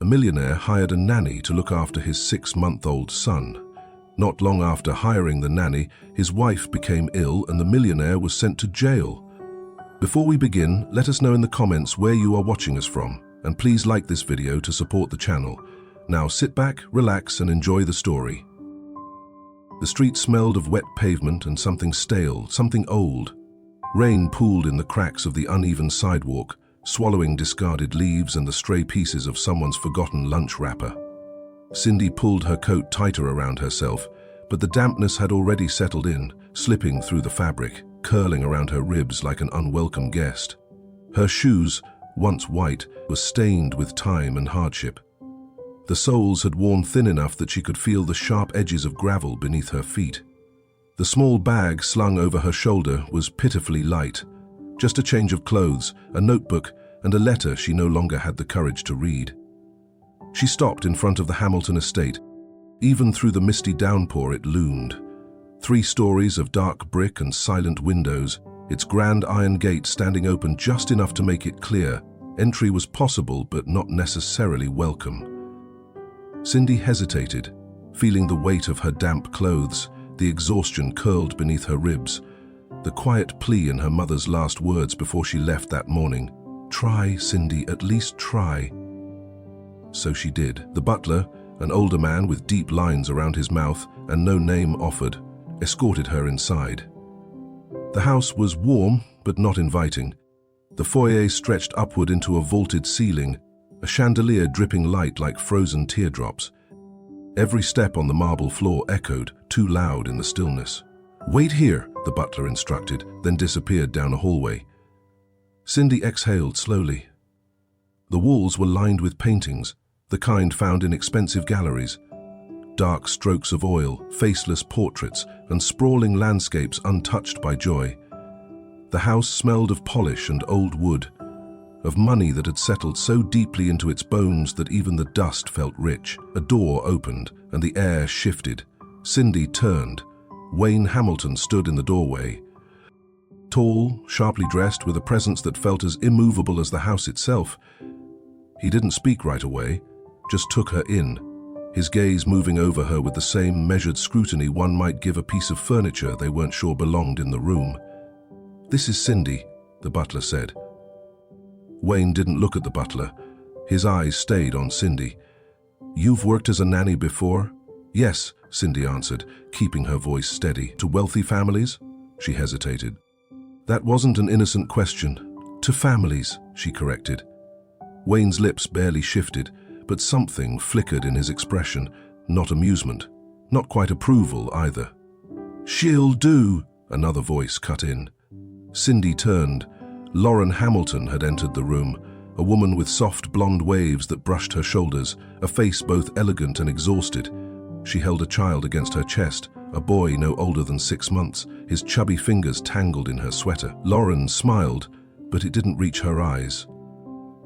A millionaire hired a nanny to look after his 6-month-old son. Not long after hiring the nanny, his wife became ill and the millionaire was sent to jail. Before we begin, let us know in the comments where you are watching us from, and please like this video to support the channel. Now sit back, relax, and enjoy the story. The street smelled of wet pavement and something stale, something old. Rain pooled in the cracks of the uneven sidewalk, swallowing discarded leaves and the stray pieces of someone's forgotten lunch wrapper. Cindy pulled her coat tighter around herself, but the dampness had already settled in, slipping through the fabric, curling around her ribs like an unwelcome guest. Her shoes, once white, were stained with time and hardship. The soles had worn thin enough that she could feel the sharp edges of gravel beneath her feet. The small bag slung over her shoulder was pitifully light. Just a change of clothes, a notebook, and a letter she no longer had the courage to read. She stopped in front of the Hamilton estate. Even through the misty downpour it loomed. 3 stories of dark brick and silent windows, its grand iron gate standing open just enough to make it clear entry was possible but not necessarily welcome. Cindy hesitated, feeling the weight of her damp clothes, the exhaustion curled beneath her ribs, the quiet plea in her mother's last words before she left that morning. "Try, Cindy, at least try." So she did. The butler, an older man with deep lines around his mouth and no name offered, escorted her inside. The house was warm but not inviting. The foyer stretched upward into a vaulted ceiling, a chandelier dripping light like frozen teardrops. Every step on the marble floor echoed, too loud in the stillness. "Wait here," the butler instructed, then disappeared down a hallway. Cindy exhaled slowly. The walls were lined with paintings, the kind found in expensive galleries. Dark strokes of oil, faceless portraits, and sprawling landscapes untouched by joy. The house smelled of polish and old wood, of money that had settled so deeply into its bones that even the dust felt rich. A door opened, and the air shifted. Cindy turned. Wayne Hamilton stood in the doorway. Tall, sharply dressed, with a presence that felt as immovable as the house itself. He didn't speak right away, just took her in, his gaze moving over her with the same measured scrutiny one might give a piece of furniture they weren't sure belonged in the room. "This is Cindy," the butler said. Wayne didn't look at the butler. His eyes stayed on Cindy. "You've worked as a nanny before?" "Yes," Cindy answered, keeping her voice steady. "To wealthy families?" She hesitated. "That wasn't an innocent question. To families," she corrected. Wayne's lips barely shifted, but something flickered in his expression, not amusement, not quite approval either. "She'll do," another voice cut in. Cindy turned. Lauren Hamilton had entered the room, a woman with soft blonde waves that brushed her shoulders, a face both elegant and exhausted. She held a child against her chest, a boy no older than 6 months, his chubby fingers tangled in her sweater. Lauren smiled, but it didn't reach her eyes.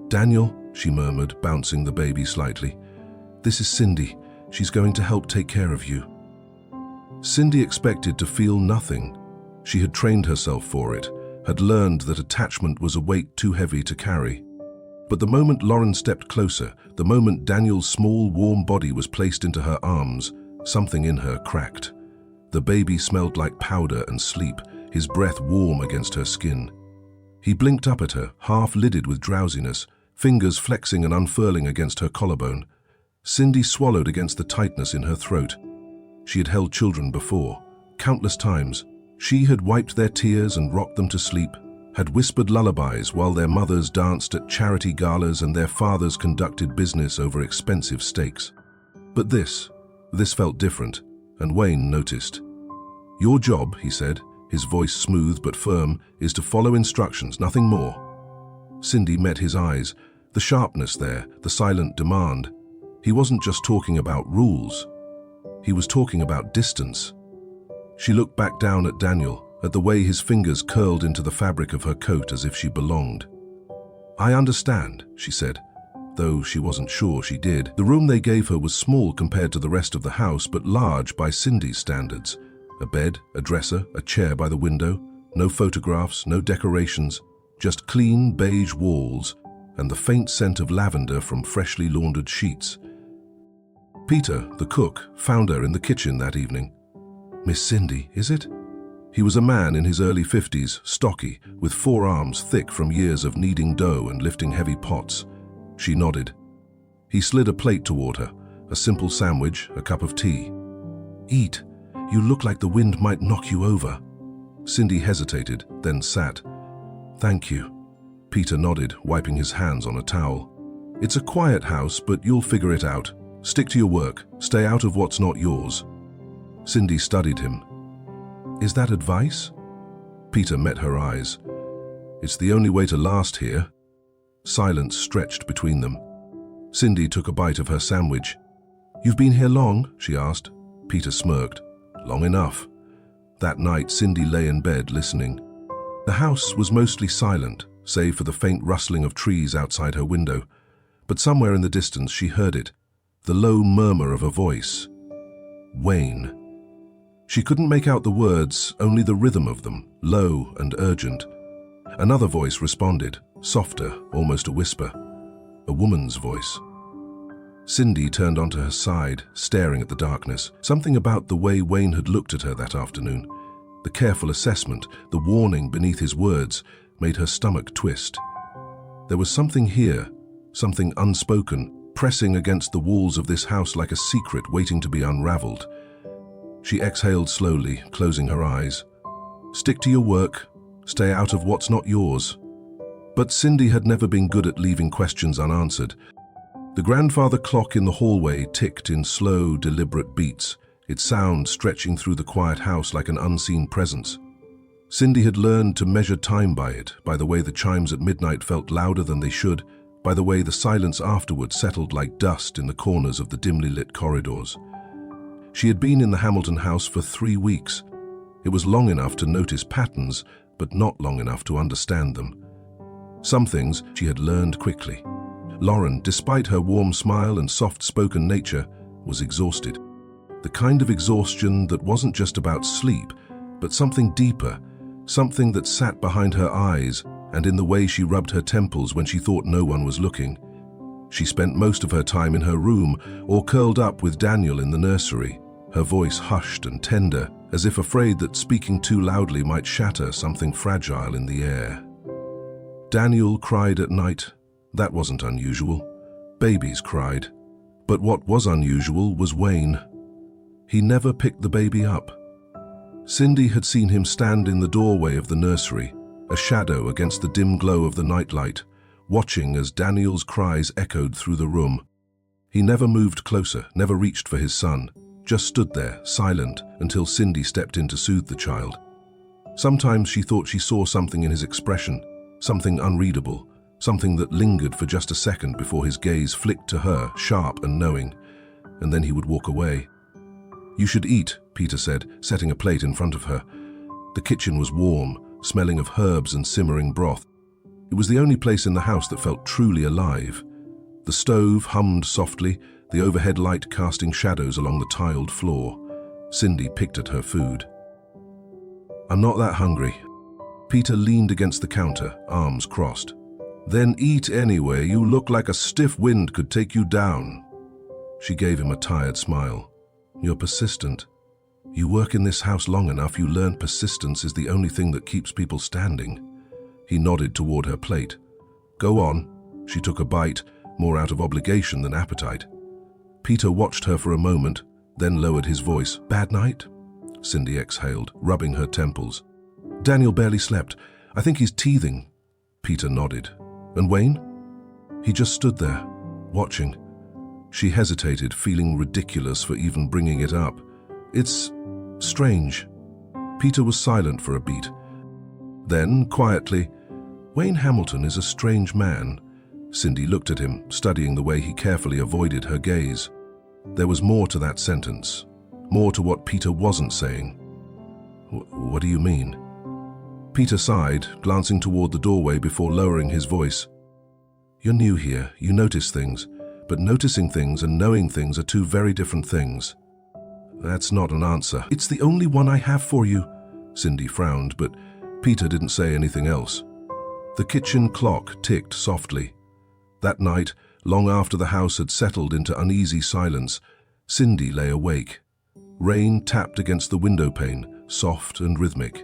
"Daniel," she murmured, bouncing the baby slightly. "This is Cindy. She's going to help take care of you." Cindy expected to feel nothing. She had trained herself for it, had learned that attachment was a weight too heavy to carry. But the moment Lauren stepped closer, the moment Daniel's small, warm body was placed into her arms, something in her cracked. The baby smelled like powder and sleep, his breath warm against her skin. He blinked up at her, half-lidded with drowsiness, fingers flexing and unfurling against her collarbone. Cindy swallowed against the tightness in her throat. She had held children before, countless times. She had wiped their tears and rocked them to sleep, had whispered lullabies while their mothers danced at charity galas and their fathers conducted business over expensive steaks. But this felt different, and Wayne noticed. "Your job," he said, his voice smooth but firm, "is to follow instructions, nothing more." Cindy met his eyes, the sharpness there, the silent demand. He wasn't just talking about rules. He was talking about distance. She looked back down at Daniel, at the way his fingers curled into the fabric of her coat as if she belonged. "I understand," she said, though she wasn't sure she did. The room they gave her was small compared to the rest of the house, but large by Cindy's standards. A bed, a dresser, a chair by the window, no photographs, no decorations, just clean beige walls, and the faint scent of lavender from freshly laundered sheets. Peter, the cook, found her in the kitchen that evening. "Miss Cindy, is it?" He was a man in his early 50s, stocky, with forearms thick from years of kneading dough and lifting heavy pots. She nodded. He slid a plate toward her, a simple sandwich, a cup of tea. "Eat. You look like the wind might knock you over." Cindy hesitated, then sat. "Thank you." Peter nodded, wiping his hands on a towel. "It's a quiet house, but you'll figure it out. Stick to your work. Stay out of what's not yours." Cindy studied him. "Is that advice?" Peter met her eyes. "It's the only way to last here." Silence stretched between them. Cindy took a bite of her sandwich. "You've been here long?" she asked. Peter smirked. "Long enough." That night, Cindy lay in bed listening. The house was mostly silent, save for the faint rustling of trees outside her window. But somewhere in the distance she heard it, the low murmur of a voice. Wayne. She couldn't make out the words, only the rhythm of them, low and urgent. Another voice responded, softer, almost a whisper. A woman's voice. Cindy turned onto her side, staring at the darkness. Something about the way Wayne had looked at her that afternoon, the careful assessment, the warning beneath his words, made her stomach twist. There was something here, something unspoken, pressing against the walls of this house like a secret waiting to be unraveled. She exhaled slowly, closing her eyes. Stick to your work. Stay out of what's not yours. But Cindy had never been good at leaving questions unanswered. The grandfather clock in the hallway ticked in slow, deliberate beats, its sound stretching through the quiet house like an unseen presence. Cindy had learned to measure time by it, by the way the chimes at midnight felt louder than they should, by the way the silence afterward settled like dust in the corners of the dimly lit corridors. She had been in the Hamilton house for 3 weeks. It was long enough to notice patterns, but not long enough to understand them. Some things she had learned quickly. Lauren, despite her warm smile and soft-spoken nature, was exhausted. The kind of exhaustion that wasn't just about sleep, but something deeper, something that sat behind her eyes and in the way she rubbed her temples when she thought no one was looking. She spent most of her time in her room or curled up with Daniel in the nursery, her voice hushed and tender, as if afraid that speaking too loudly might shatter something fragile in the air. Daniel cried at night. That wasn't unusual. Babies cried. But what was unusual was Wayne. He never picked the baby up. Cindy had seen him stand in the doorway of the nursery, a shadow against the dim glow of the nightlight, watching as Daniel's cries echoed through the room. He never moved closer, never reached for his son, just stood there, silent, until Cindy stepped in to soothe the child. Sometimes she thought she saw something in his expression, something unreadable, something that lingered for just a second before his gaze flicked to her, sharp and knowing, and then he would walk away. "You should eat," Peter said, setting a plate in front of her. The kitchen was warm, smelling of herbs and simmering broth. It was the only place in the house that felt truly alive. The stove hummed softly, the overhead light casting shadows along the tiled floor. Cindy picked at her food. "I'm not that hungry." Peter leaned against the counter, arms crossed. "Then eat anyway. You look like a stiff wind could take you down." She gave him a tired smile. "You're persistent. You work in this house long enough, you learn persistence is the only thing that keeps people standing." He nodded toward her plate. "Go on." She took a bite, more out of obligation than appetite. Peter watched her for a moment, then lowered his voice. "Bad night?" Cindy exhaled, rubbing her temples. "Daniel barely slept. I think he's teething." Peter nodded. "And Wayne?" He just stood there, watching. She hesitated, feeling ridiculous for even bringing it up. "It's strange." Peter was silent for a beat. Then, quietly, "Wayne Hamilton is a strange man." Cindy looked at him, studying the way he carefully avoided her gaze. There was more to that sentence, more to what Peter wasn't saying. What do you mean?" Peter sighed, glancing toward the doorway before lowering his voice. "You're new here, you notice things, but noticing things and knowing things are two very different things." "That's not an answer." "It's the only one I have for you." Cindy frowned, but Peter didn't say anything else. The kitchen clock ticked softly. That night, long after the house had settled into uneasy silence, Cindy lay awake. Rain tapped against the window pane, soft and rhythmic.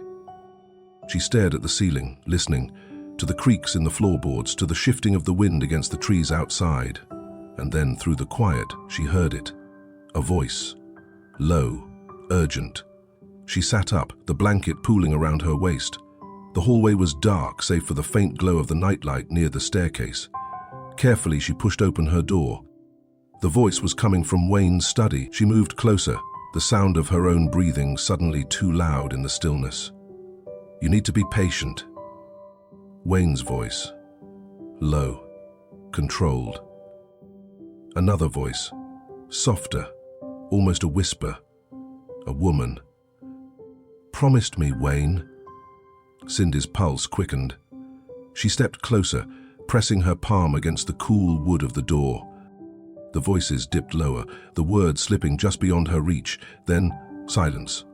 She stared at the ceiling, listening, to the creaks in the floorboards, to the shifting of the wind against the trees outside. And then, through the quiet, she heard it. A voice. Low, urgent. She sat up, the blanket pooling around her waist. The hallway was dark, save for the faint glow of the nightlight near the staircase. Carefully, she pushed open her door. The voice was coming from Wayne's study. She moved closer, the sound of her own breathing suddenly too loud in the stillness. "You need to be patient." Wayne's voice. Low, controlled. Another voice, softer, almost a whisper. A woman. "Promised me, Wayne." Cindy's pulse quickened. She stepped closer, pressing her palm against the cool wood of the door. The voices dipped lower, the words slipping just beyond her reach. Then, silence.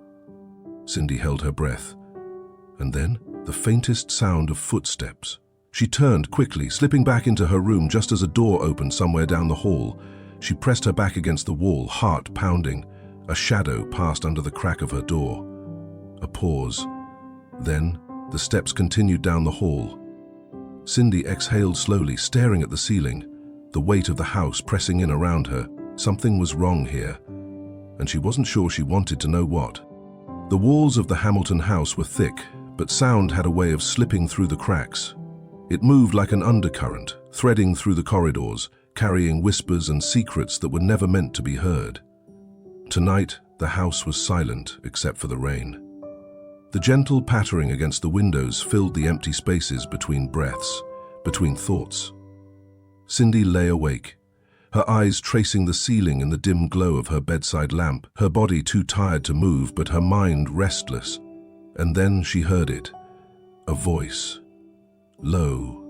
Cindy held her breath. And then, the faintest sound of footsteps. She turned quickly, slipping back into her room just as a door opened somewhere down the hall. She pressed her back against the wall, heart pounding. A shadow passed under the crack of her door. A pause. Then, the steps continued down the hall. Cindy exhaled slowly, staring at the ceiling, the weight of the house pressing in around her. Something was wrong here, and she wasn't sure she wanted to know what. The walls of the Hamilton house were thick, but sound had a way of slipping through the cracks. It moved like an undercurrent, threading through the corridors, carrying whispers and secrets that were never meant to be heard. Tonight, the house was silent except for the rain. The gentle pattering against the windows filled the empty spaces between breaths, between thoughts. Cindy lay awake, her eyes tracing the ceiling in the dim glow of her bedside lamp, her body too tired to move but her mind restless. And then she heard it, a voice, low,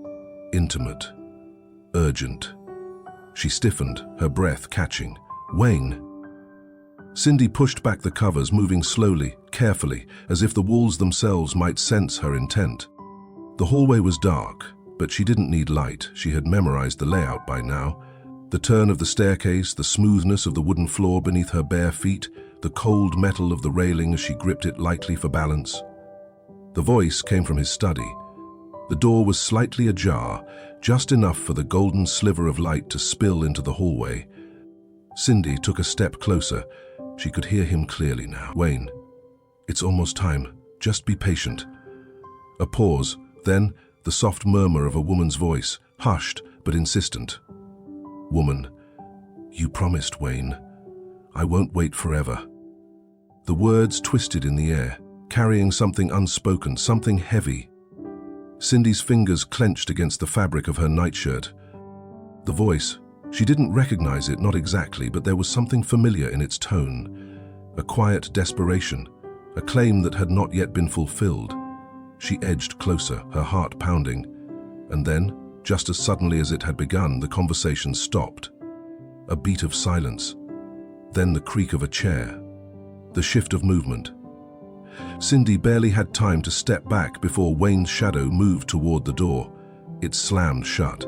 intimate, urgent. She stiffened, her breath catching. "Wayne." Cindy pushed back the covers, moving slowly, carefully, as if the walls themselves might sense her intent. The hallway was dark, but she didn't need light. She had memorized the layout by now. The turn of the staircase, the smoothness of the wooden floor beneath her bare feet, the cold metal of the railing as she gripped it lightly for balance. The voice came from his study. The door was slightly ajar, just enough for the golden sliver of light to spill into the hallway. Cindy took a step closer. She could hear him clearly now. "Wayne, it's almost time. Just be patient." A pause, then the soft murmur of a woman's voice, hushed but insistent. "Woman, you promised, Wayne. I won't wait forever." The words twisted in the air, carrying something unspoken, something heavy. Cindy's fingers clenched against the fabric of her nightshirt. The voice, she didn't recognize it, not exactly, but there was something familiar in its tone. A quiet desperation, a claim that had not yet been fulfilled. She edged closer, her heart pounding. And then, just as suddenly as it had begun, the conversation stopped. A beat of silence. Then the creak of a chair. The shift of movement. Cindy barely had time to step back before Wayne's shadow moved toward the door. It slammed shut.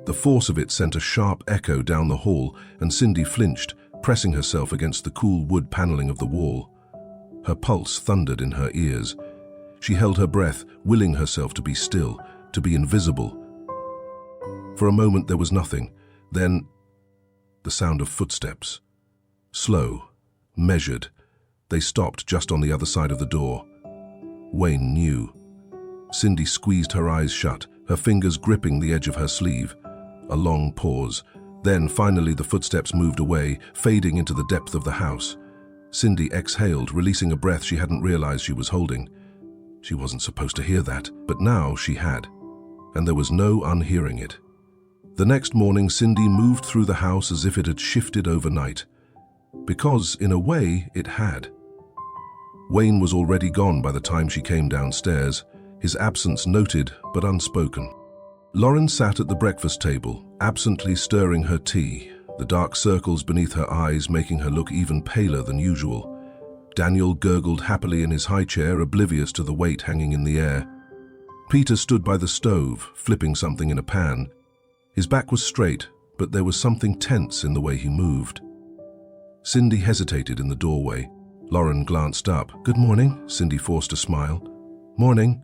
The force of it sent a sharp echo down the hall, and Cindy flinched, pressing herself against the cool wood paneling of the wall. Her pulse thundered in her ears. She held her breath, willing herself to be still, to be invisible. For a moment there was nothing. Then, the sound of footsteps. Slow, measured. They stopped just on the other side of the door. Wayne knew. Cindy squeezed her eyes shut, her fingers gripping the edge of her sleeve. A long pause. Then, finally, the footsteps moved away, fading into the depth of the house. Cindy exhaled, releasing a breath she hadn't realized she was holding. She wasn't supposed to hear that, but now she had. And there was no unhearing it. The next morning, Cindy moved through the house as if it had shifted overnight. Because, in a way, it had. Wayne was already gone by the time she came downstairs, his absence noted but unspoken. Lauren sat at the breakfast table, absently stirring her tea, the dark circles beneath her eyes making her look even paler than usual. Daniel gurgled happily in his high chair, oblivious to the weight hanging in the air. Peter stood by the stove, flipping something in a pan. His back was straight, but there was something tense in the way he moved. Cindy hesitated in the doorway. Lauren glanced up. "Good morning," Cindy forced a smile. "Morning."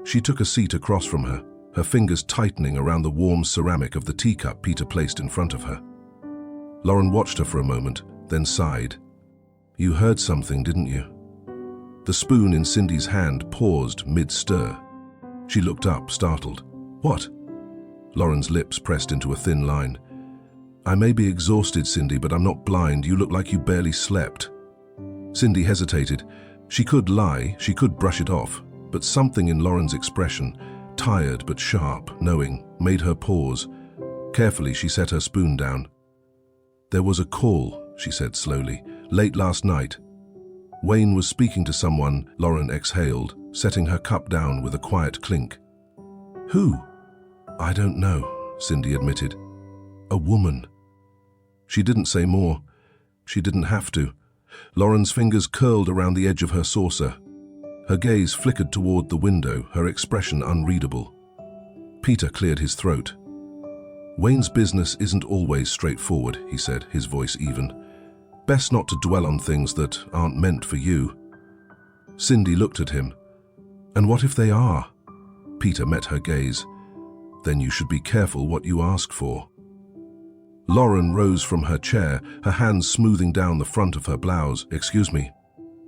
She took a seat across from her, her fingers tightening around the warm ceramic of the teacup Peter placed in front of her. Lauren watched her for a moment, then sighed. "You heard something, didn't you?" The spoon in Cindy's hand paused mid-stir. She looked up, startled. "What?" Lauren's lips pressed into a thin line. "I may be exhausted, Cindy, but I'm not blind. You look like you barely slept." Cindy hesitated. She could lie, she could brush it off, but something in Lauren's expression, tired but sharp, knowing, made her pause. Carefully, she set her spoon down. "There was a call," she said slowly, "late last night." Wayne was speaking to someone. Lauren exhaled, setting her cup down with a quiet clink. "Who?" "I don't know," Cindy admitted. "A woman." She didn't say more. She didn't have to. Lauren's fingers curled around the edge of her saucer. Her gaze flickered toward the window, her expression unreadable. Peter cleared his throat. "Wayne's business isn't always straightforward," he said, his voice even. "Best not to dwell on things that aren't meant for you." Cindy looked at him. "And what if they are?" Peter met her gaze. "Then you should be careful what you ask for." Lauren rose from her chair, her hands smoothing down the front of her blouse. "Excuse me."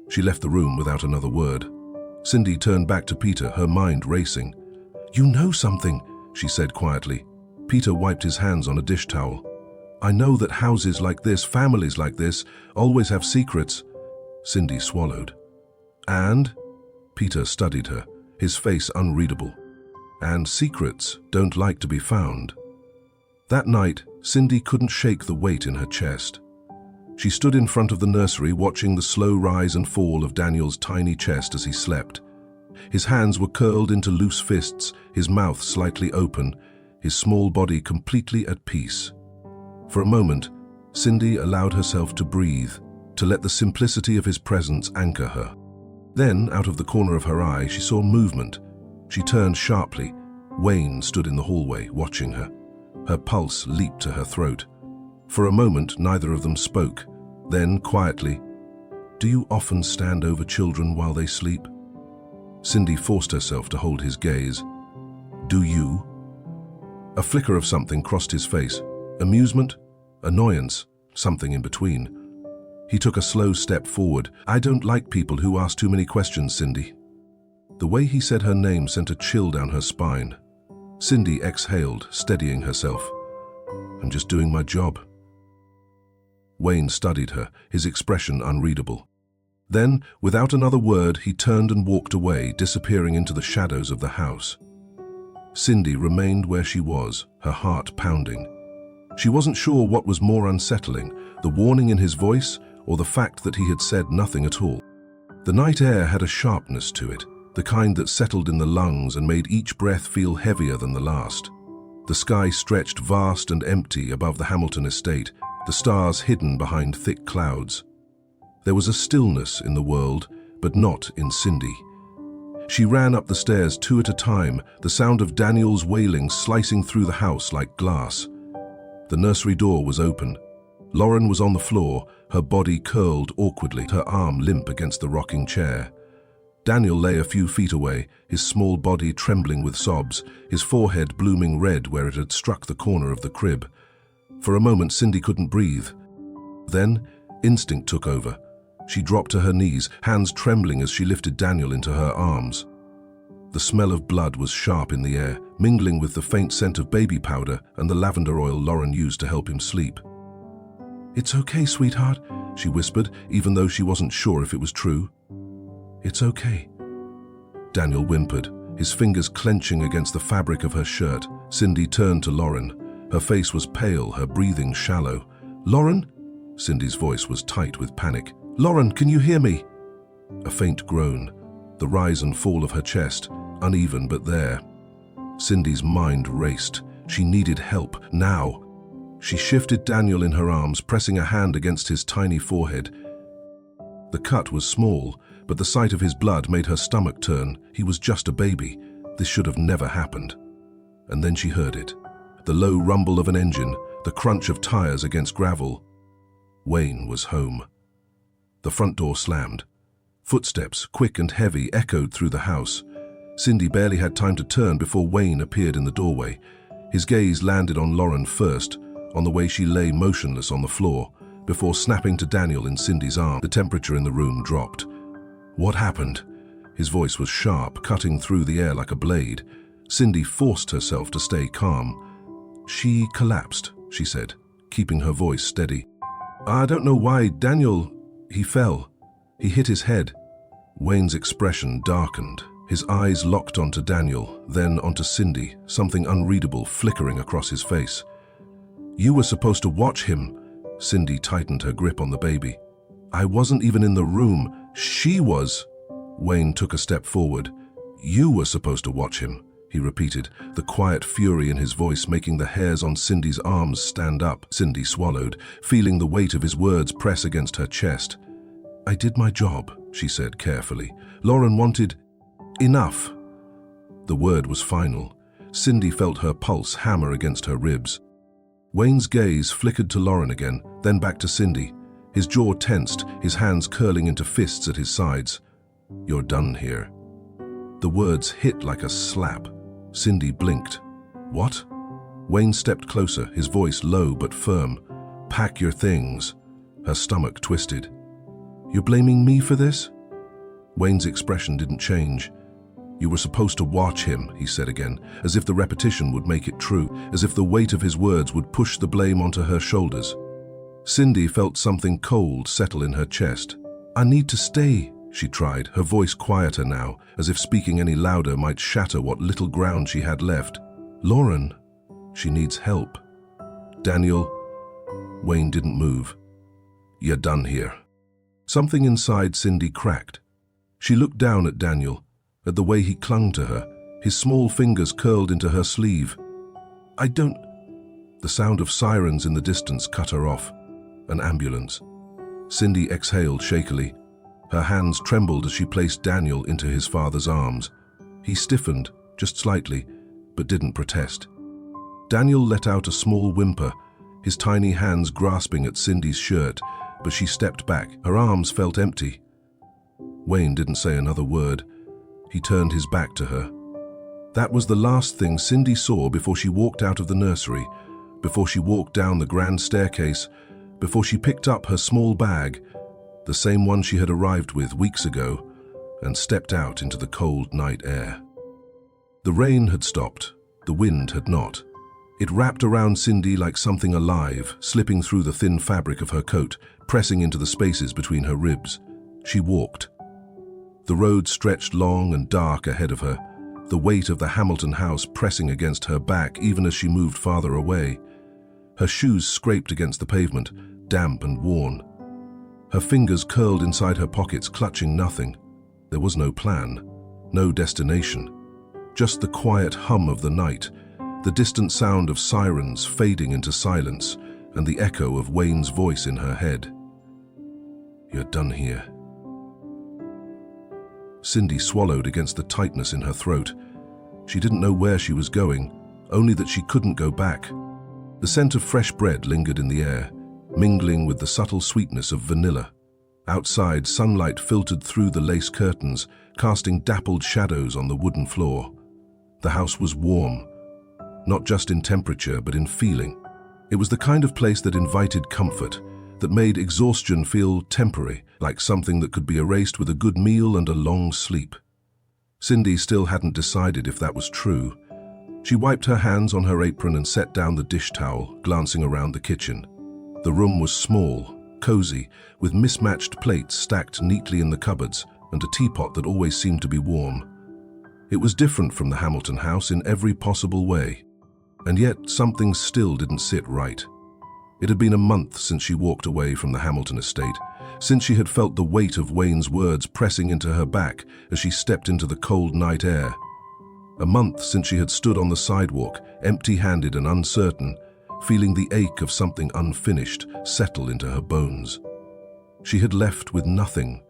She left the room without another word. Cindy turned back to Peter, her mind racing. "You know something," she said quietly. Peter wiped his hands on a dish towel. "I know that houses like this, families like this, always have secrets." Cindy swallowed. "And?" Peter studied her, his face unreadable. "And secrets don't like to be found." That night, Cindy couldn't shake the weight in her chest. She stood in front of the nursery watching the slow rise and fall of Daniel's tiny chest as he slept. His hands were curled into loose fists, his mouth slightly open, his small body completely at peace. For a moment, Cindy allowed herself to breathe, to let the simplicity of his presence anchor her. Then, out of the corner of her eye, she saw movement. She turned sharply. Wayne stood in the hallway, watching her. Her pulse leaped to her throat. For a moment, neither of them spoke. Then, quietly, "Do you often stand over children while they sleep?" Cindy forced herself to hold his gaze. "Do you?" A flicker of something crossed his face. Amusement? Annoyance? Something in between. He took a slow step forward. "I don't like people who ask too many questions, Cindy." The way he said her name sent a chill down her spine. Cindy exhaled, steadying herself. "I'm just doing my job." Wayne studied her, his expression unreadable. Then, without another word, he turned and walked away, disappearing into the shadows of the house. Cindy remained where she was, her heart pounding. She wasn't sure what was more unsettling, the warning in his voice or the fact that he had said nothing at all. The night air had a sharpness to it, the kind that settled in the lungs and made each breath feel heavier than the last. The sky stretched vast and empty above the Hamilton estate, the stars hidden behind thick clouds. There was a stillness in the world, but not in Cindy. She ran up the stairs 2 at a time, the sound of Daniel's wailing slicing through the house like glass. The nursery door was open. Lauren was on the floor, her body curled awkwardly, her arm limp against the rocking chair. Daniel lay a few feet away, his small body trembling with sobs, his forehead blooming red where it had struck the corner of the crib. For a moment, Cindy couldn't breathe. Then, instinct took over. She dropped to her knees, hands trembling as she lifted Daniel into her arms. The smell of blood was sharp in the air, mingling with the faint scent of baby powder and the lavender oil Lauren used to help him sleep. "It's okay, sweetheart," she whispered, even though she wasn't sure if it was true. "It's okay." Daniel whimpered, his fingers clenching against the fabric of her shirt. Cindy turned to Lauren. Her face was pale, her breathing shallow. "Lauren?" Cindy's voice was tight with panic. "Lauren, can you hear me?" A faint groan, the rise and fall of her chest, uneven but there. Cindy's mind raced. She needed help, now. She shifted Daniel in her arms, pressing a hand against his tiny forehead. The cut was small, but the sight of his blood made her stomach turn. He was just a baby. This should have never happened. And then she heard it. the low rumble of an engine, the crunch of tires against gravel. Wayne was home. The front door slammed. Footsteps, quick and heavy, echoed through the house. Cindy barely had time to turn before Wayne appeared in the doorway. His gaze landed on Lauren first, on the way she lay motionless on the floor, before snapping to Daniel in Cindy's arm. The temperature in the room dropped. What happened? His voice was sharp, cutting through the air like a blade. Cindy forced herself to stay calm. She collapsed, she said, keeping her voice steady. I don't know why, Daniel, he fell. He hit his head. Wayne's expression darkened. His eyes locked onto Daniel, then onto Cindy, something unreadable flickering across his face. You were supposed to watch him. Cindy tightened her grip on the baby. I wasn't even in the room. She was. Wayne took a step forward. You were supposed to watch him, he repeated, the quiet fury in his voice making the hairs on Cindy's arms stand up. Cindy swallowed, feeling the weight of his words press against her chest. I did my job, she said carefully. Lauren wanted... enough. The word was final. Cindy felt her pulse hammer against her ribs. Wayne's gaze flickered to Lauren again, then back to Cindy. His jaw tensed, his hands curling into fists at his sides. You're done here. The words hit like a slap. Cindy blinked. What? Wayne stepped closer, his voice low but firm. Pack your things. Her stomach twisted. You're blaming me for this? Wayne's expression didn't change. You were supposed to watch him, he said again, as if the repetition would make it true, as if the weight of his words would push the blame onto her shoulders. Cindy felt something cold settle in her chest. I need to stay, she tried, her voice quieter now, as if speaking any louder might shatter what little ground she had left. Lauren, she needs help. Daniel, Wayne didn't move. You're done here. Something inside Cindy cracked. She looked down at Daniel, at the way he clung to her, his small fingers curled into her sleeve. I don't... The sound of sirens in the distance cut her off. An ambulance. Cindy exhaled shakily. Her hands trembled as she placed Daniel into his father's arms. He stiffened, just slightly, but didn't protest. Daniel let out a small whimper, his tiny hands grasping at Cindy's shirt, but she stepped back. Her arms felt empty. Wayne didn't say another word. He turned his back to her. That was the last thing Cindy saw before she walked out of the nursery, before she walked down the grand staircase, before she picked up her small bag, the same one she had arrived with weeks ago, and stepped out into the cold night air. The rain had stopped, the wind had not. It wrapped around Cindy like something alive, slipping through the thin fabric of her coat, pressing into the spaces between her ribs. She walked. The road stretched long and dark ahead of her, the weight of the Hamilton house pressing against her back even as she moved farther away. Her shoes scraped against the pavement, damp and worn. Her fingers curled inside her pockets, clutching nothing. There was no plan, no destination. Just the quiet hum of the night, the distant sound of sirens fading into silence, and the echo of Wayne's voice in her head. You're done here. Cindy swallowed against the tightness in her throat. She didn't know where she was going, only that she couldn't go back. The scent of fresh bread lingered in the air, mingling with the subtle sweetness of vanilla. Outside, sunlight filtered through the lace curtains, casting dappled shadows on the wooden floor. The house was warm, not just in temperature, but in feeling. It was the kind of place that invited comfort, that made exhaustion feel temporary, like something that could be erased with a good meal and a long sleep. Cindy still hadn't decided if that was true. She wiped her hands on her apron and set down the dish towel, glancing around the kitchen. The room was small, cozy, with mismatched plates stacked neatly in the cupboards and a teapot that always seemed to be warm. It was different from the Hamilton house in every possible way, and yet something still didn't sit right. It had been a month since she walked away from the Hamilton estate, since she had felt the weight of Wayne's words pressing into her back as she stepped into the cold night air. A month since she had stood on the sidewalk, empty-handed and uncertain, feeling the ache of something unfinished settle into her bones. She had left with nothing,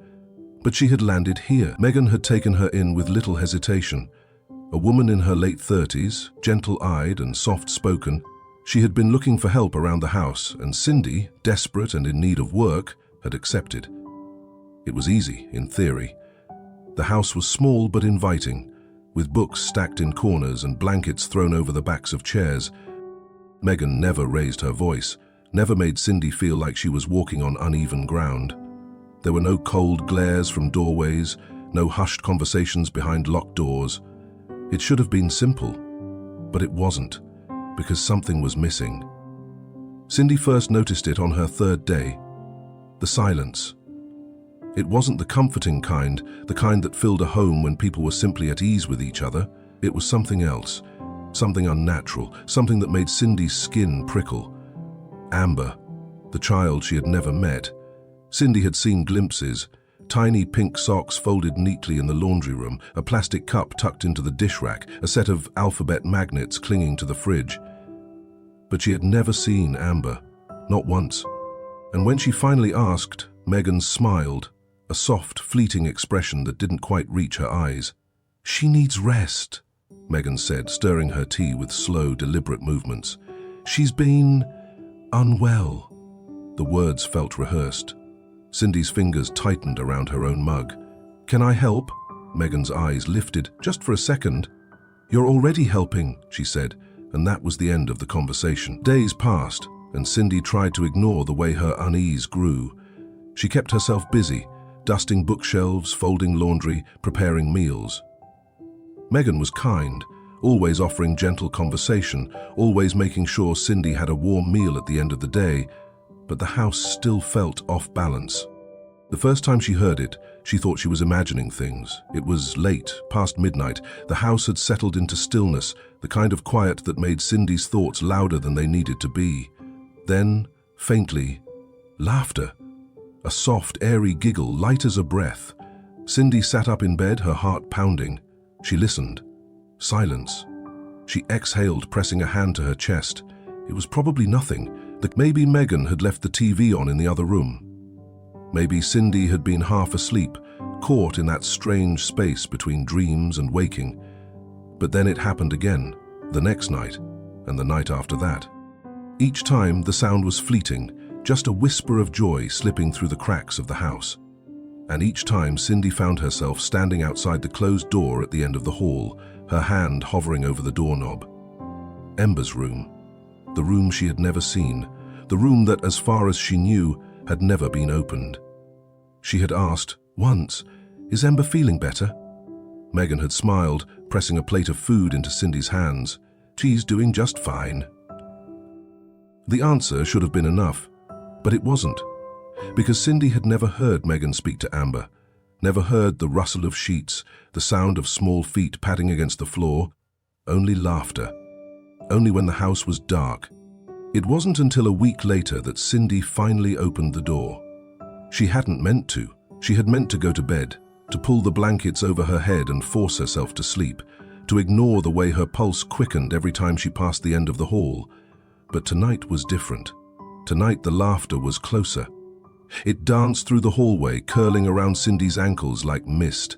but she had landed here. Megan had taken her in with little hesitation. A woman in her late 30s, gentle-eyed and soft-spoken. She had been looking for help around the house, and Cindy, desperate and in need of work, had accepted. It was easy, in theory. The house was small but inviting, with books stacked in corners and blankets thrown over the backs of chairs. Megan never raised her voice, never made Cindy feel like she was walking on uneven ground. There were no cold glares from doorways, no hushed conversations behind locked doors. It should have been simple, but it wasn't, because something was missing. Cindy first noticed it on her third day. The silence. It wasn't the comforting kind, the kind that filled a home when people were simply at ease with each other. It was something else, something unnatural, something that made Cindy's skin prickle. Amber, the child she had never met. Cindy had seen glimpses, tiny pink socks folded neatly in the laundry room, a plastic cup tucked into the dish rack, a set of alphabet magnets clinging to the fridge. But she had never seen Amber, not once. And when she finally asked, Megan smiled, a soft, fleeting expression that didn't quite reach her eyes. "She needs rest," Megan said, stirring her tea with slow, deliberate movements. "She's been unwell." The words felt rehearsed. Cindy's fingers tightened around her own mug. "Can I help?" Megan's eyes lifted, just for a second. "You're already helping," she said, and that was the end of the conversation. Days passed, and Cindy tried to ignore the way her unease grew. She kept herself busy, dusting bookshelves, folding laundry, preparing meals. Megan was kind, always offering gentle conversation, always making sure Cindy had a warm meal at the end of the day, but the house still felt off balance. The first time she heard it, she thought she was imagining things. It was late, past midnight. The house had settled into stillness, the kind of quiet that made Cindy's thoughts louder than they needed to be. Then, faintly, laughter. A soft, airy giggle, light as a breath. Cindy sat up in bed, her heart pounding. She listened. Silence. She exhaled, pressing a hand to her chest. It was probably nothing. That maybe Megan had left the TV on in the other room. Maybe Cindy had been half asleep, caught in that strange space between dreams and waking. But then it happened again, the next night, and the night after that. Each time the sound was fleeting, just a whisper of joy slipping through the cracks of the house. And each time Cindy found herself standing outside the closed door at the end of the hall, her hand hovering over the doorknob. Ember's room. The room she had never seen, the room that, as far as she knew, had never been opened. She had asked, once, "Is Ember feeling better?" Megan had smiled, pressing a plate of food into Cindy's hands. "She's doing just fine." The answer should have been enough, but it wasn't, because Cindy had never heard Megan speak to Amber, never heard the rustle of sheets, the sound of small feet padding against the floor, only laughter. Only when the house was dark. It wasn't until a week later that Cindy finally opened the door. She hadn't meant to. She had meant to go to bed, to pull the blankets over her head and force herself to sleep, to ignore the way her pulse quickened every time she passed the end of the hall. But tonight was different. Tonight the laughter was closer. It danced through the hallway, curling around Cindy's ankles like mist.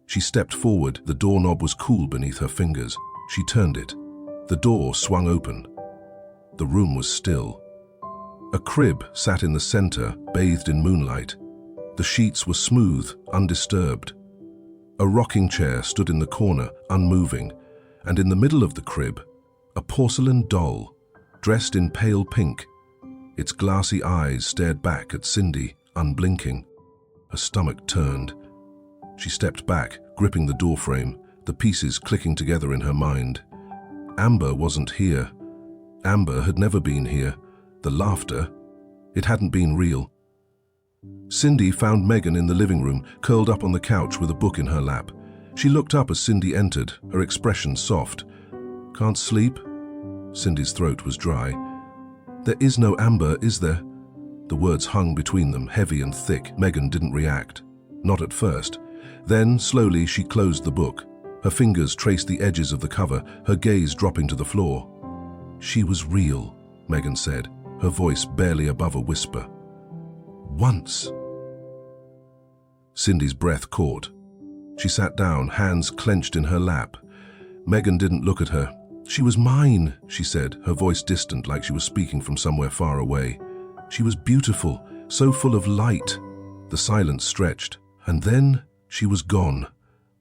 She stepped forward. The doorknob was cool beneath her fingers. She turned it. The door swung open. The room was still. A crib sat in the center, bathed in moonlight. The sheets were smooth, undisturbed. A rocking chair stood in the corner, unmoving, and in the middle of the crib, a porcelain doll, dressed in pale pink. Its glassy eyes stared back at Cindy, unblinking. Her stomach turned. She stepped back, gripping the doorframe, the pieces clicking together in her mind. Amber wasn't here. Amber had never been here. The laughter, it hadn't been real. Cindy found Megan in the living room, curled up on the couch with a book in her lap. She looked up as Cindy entered, her expression soft. "Can't sleep?" Cindy's throat was dry. "There is no Amber, is there?" The words hung between them, heavy and thick. Megan didn't react. Not at first. Then, slowly, she closed the book. Her fingers traced the edges of the cover, her gaze dropping to the floor. "She was real," Megan said, her voice barely above a whisper. "Once." Cindy's breath caught. She sat down, hands clenched in her lap. Megan didn't look at her. "She was mine," she said, her voice distant like she was speaking from somewhere far away. "She was beautiful, so full of light." The silence stretched, and then she was gone.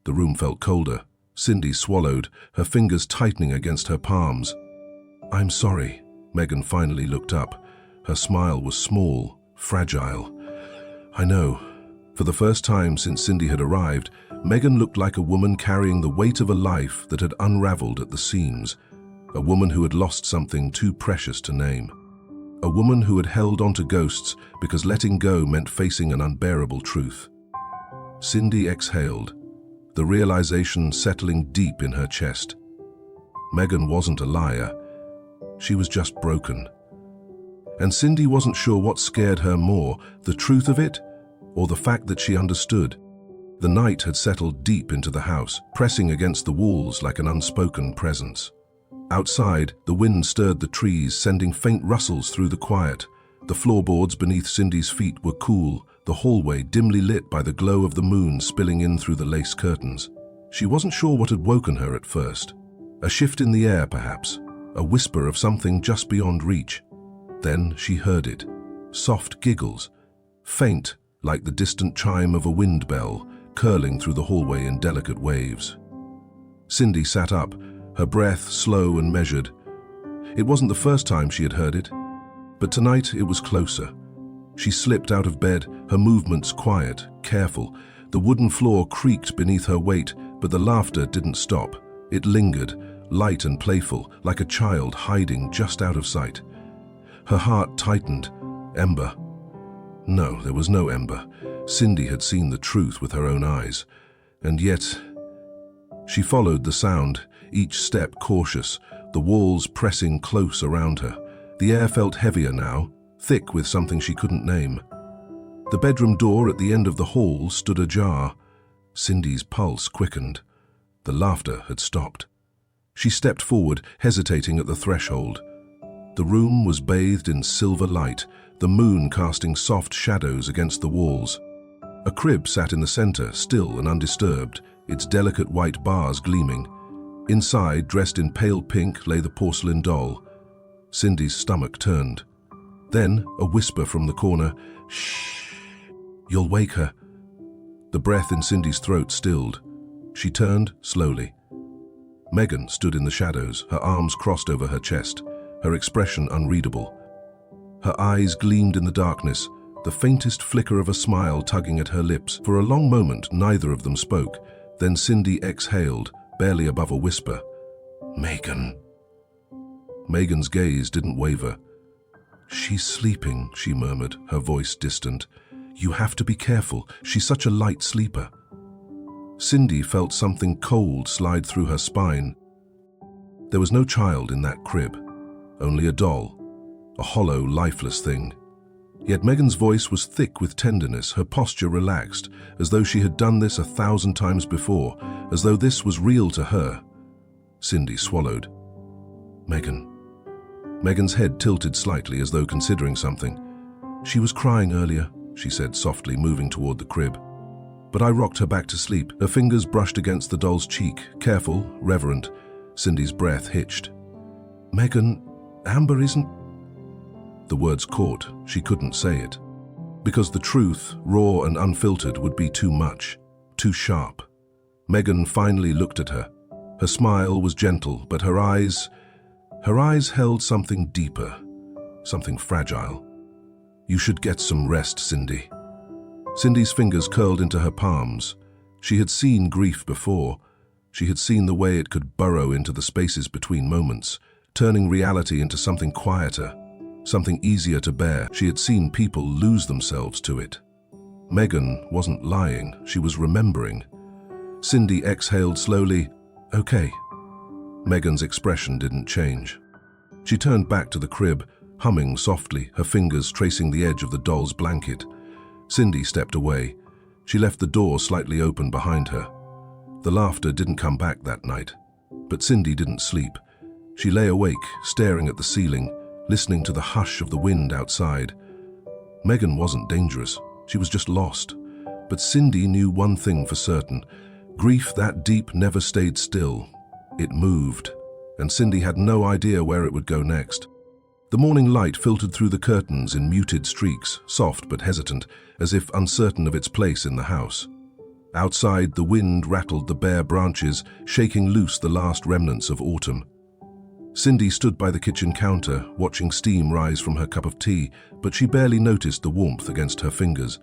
The room felt colder. Cindy swallowed, her fingers tightening against her palms. "I'm sorry." Megan finally looked up. Her smile was small, fragile. "I know." For the first time since Cindy had arrived, Megan looked like a woman carrying the weight of a life that had unraveled at the seams. A woman who had lost something too precious to name. A woman who had held onto ghosts because letting go meant facing an unbearable truth. Cindy exhaled, the realization settling deep in her chest. Megan wasn't a liar. She was just broken. And Cindy wasn't sure what scared her more, the truth of it, or the fact that she understood. The night had settled deep into the house, pressing against the walls like an unspoken presence. Outside, the wind stirred the trees, sending faint rustles through the quiet. The floorboards beneath Cindy's feet were cool, the hallway dimly lit by the glow of the moon spilling in through the lace curtains. She wasn't sure what had woken her at first. A shift in the air, perhaps, a whisper of something just beyond reach. Then she heard it. Soft giggles, faint like the distant chime of a wind bell, curling through the hallway in delicate waves. Cindy sat up, her breath slow and measured. It wasn't the first time she had heard it, but tonight it was closer. She slipped out of bed, her movements quiet, careful. The wooden floor creaked beneath her weight, but the laughter didn't stop. It lingered, light and playful, like a child hiding just out of sight. Her heart tightened. Ember. No, there was no Ember. Cindy had seen the truth with her own eyes. And yet, she followed the sound, each step cautious, the walls pressing close around her. The air felt heavier now, thick with something she couldn't name. The bedroom door at the end of the hall stood ajar. Cindy's pulse quickened. The laughter had stopped. She stepped forward, hesitating at the threshold. The room was bathed in silver light, the moon casting soft shadows against the walls. A crib sat in the center, still and undisturbed, its delicate white bars gleaming. Inside, dressed in pale pink, lay the porcelain doll. Cindy's stomach turned. Then, a whisper from the corner, "Shh, you'll wake her." The breath in Cindy's throat stilled. She turned slowly. Megan stood in the shadows, her arms crossed over her chest, her expression unreadable. Her eyes gleamed in the darkness, the faintest flicker of a smile tugging at her lips. For a long moment, neither of them spoke. Then Cindy exhaled, barely above a whisper. "Megan." Megan's gaze didn't waver. "She's sleeping," she murmured, her voice distant. "You have to be careful. She's such a light sleeper." Cindy felt something cold slide through her spine. There was no child in that crib, only a doll, a hollow, lifeless thing. Yet Megan's voice was thick with tenderness, her posture relaxed, as though she had done this 1,000 times before, as though this was real to her. Cindy swallowed. "Megan." Megan's head tilted slightly as though considering something. "She was crying earlier," she said softly, moving toward the crib. "But I rocked her back to sleep." Her fingers brushed against the doll's cheek, careful, reverent. Cindy's breath hitched. "Megan, Amber isn't..." The words caught. She couldn't say it. Because the truth, raw and unfiltered, would be too much, too sharp. Megan finally looked at her. Her smile was gentle, but her eyes held something deeper, something fragile. "You should get some rest, Cindy." Cindy's fingers curled into her palms. She had seen grief before. She had seen the way it could burrow into the spaces between moments, turning reality into something quieter, something easier to bear. She had seen people lose themselves to it. Megan wasn't lying, she was remembering. Cindy exhaled slowly. "Okay." Megan's expression didn't change. She turned back to the crib, humming softly, her fingers tracing the edge of the doll's blanket. Cindy stepped away. She left the door slightly open behind her. The laughter didn't come back that night. But Cindy didn't sleep. She lay awake, staring at the ceiling, listening to the hush of the wind outside. Megan wasn't dangerous. She was just lost. But Cindy knew one thing for certain. Grief that deep never stayed still. It moved, and Cindy had no idea where it would go next. The morning light filtered through the curtains in muted streaks, soft but hesitant, as if uncertain of its place in the house. Outside, the wind rattled the bare branches, shaking loose the last remnants of autumn. Cindy stood by the kitchen counter, watching steam rise from her cup of tea, but she barely noticed the warmth against her fingers.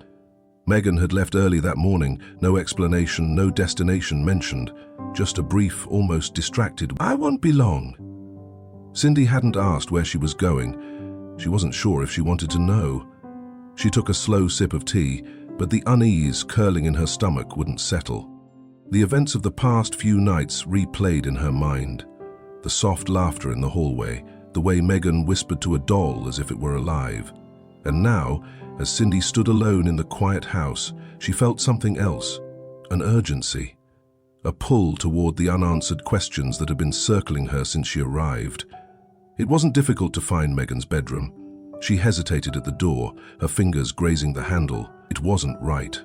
Megan had left early that morning, no explanation, no destination mentioned, just a brief, almost distracted, "I won't be long." Cindy hadn't asked where she was going. She wasn't sure if she wanted to know. She took a slow sip of tea, but the unease curling in her stomach wouldn't settle. The events of the past few nights replayed in her mind. The soft laughter in the hallway, the way Megan whispered to a doll as if it were alive. And now, as Cindy stood alone in the quiet house, she felt something else, an urgency, a pull toward the unanswered questions that had been circling her since she arrived. It wasn't difficult to find Megan's bedroom. She hesitated at the door, her fingers grazing the handle. It wasn't right.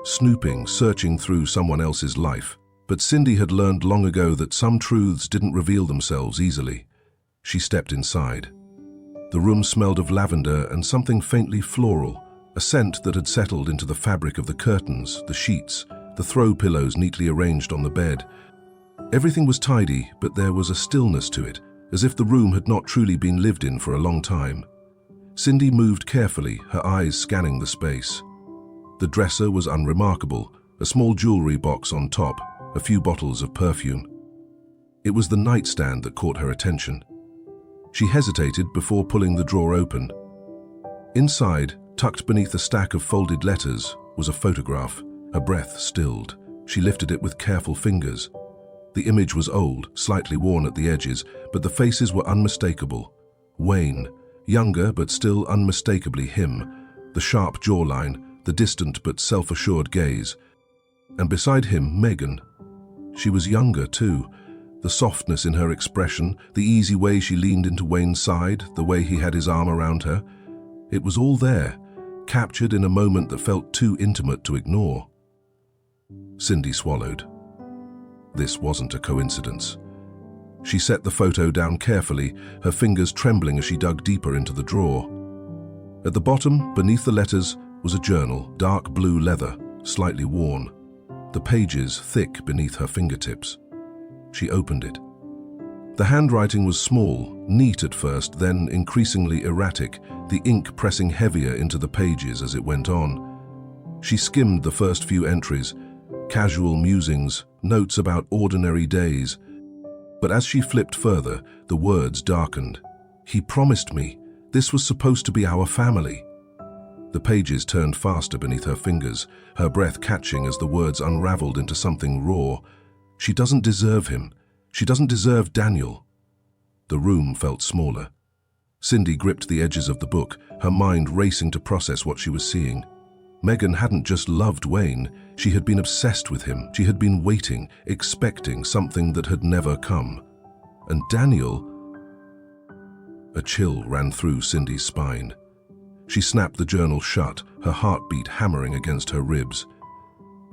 Snooping, searching through someone else's life. But Cindy had learned long ago that some truths didn't reveal themselves easily. She stepped inside. The room smelled of lavender and something faintly floral, a scent that had settled into the fabric of the curtains, the sheets, the throw pillows neatly arranged on the bed. Everything was tidy, but there was a stillness to it, as if the room had not truly been lived in for a long time. Cindy moved carefully, her eyes scanning the space. The dresser was unremarkable, a small jewelry box on top, a few bottles of perfume. It was the nightstand that caught her attention. She hesitated before pulling the drawer open. Inside, tucked beneath a stack of folded letters, was a photograph. Her breath stilled. She lifted it with careful fingers. The image was old, slightly worn at the edges, but the faces were unmistakable. Wayne, younger but still unmistakably him, the sharp jawline, the distant but self-assured gaze. And beside him, Megan. She was younger, too. The softness in her expression, the easy way she leaned into Wayne's side, the way he had his arm around her. It was all there, captured in a moment that felt too intimate to ignore. Cindy swallowed. This wasn't a coincidence. She set the photo down carefully, her fingers trembling as she dug deeper into the drawer. At the bottom, beneath the letters, was a journal, dark blue leather, slightly worn. The pages thick beneath her fingertips. She opened it. The handwriting was small, neat at first, then increasingly erratic, the ink pressing heavier into the pages as it went on. She skimmed the first few entries, casual musings, notes about ordinary days. But as she flipped further, the words darkened. "He promised me. This was supposed to be our family." The pages turned faster beneath her fingers, her breath catching as the words unraveled into something raw. "She doesn't deserve him. She doesn't deserve Daniel." The room felt smaller. Cindy gripped the edges of the book, her mind racing to process what she was seeing. Megan hadn't just loved Wayne, she had been obsessed with him. She had been waiting, expecting something that had never come. And Daniel... A chill ran through Cindy's spine. She snapped the journal shut, her heartbeat hammering against her ribs.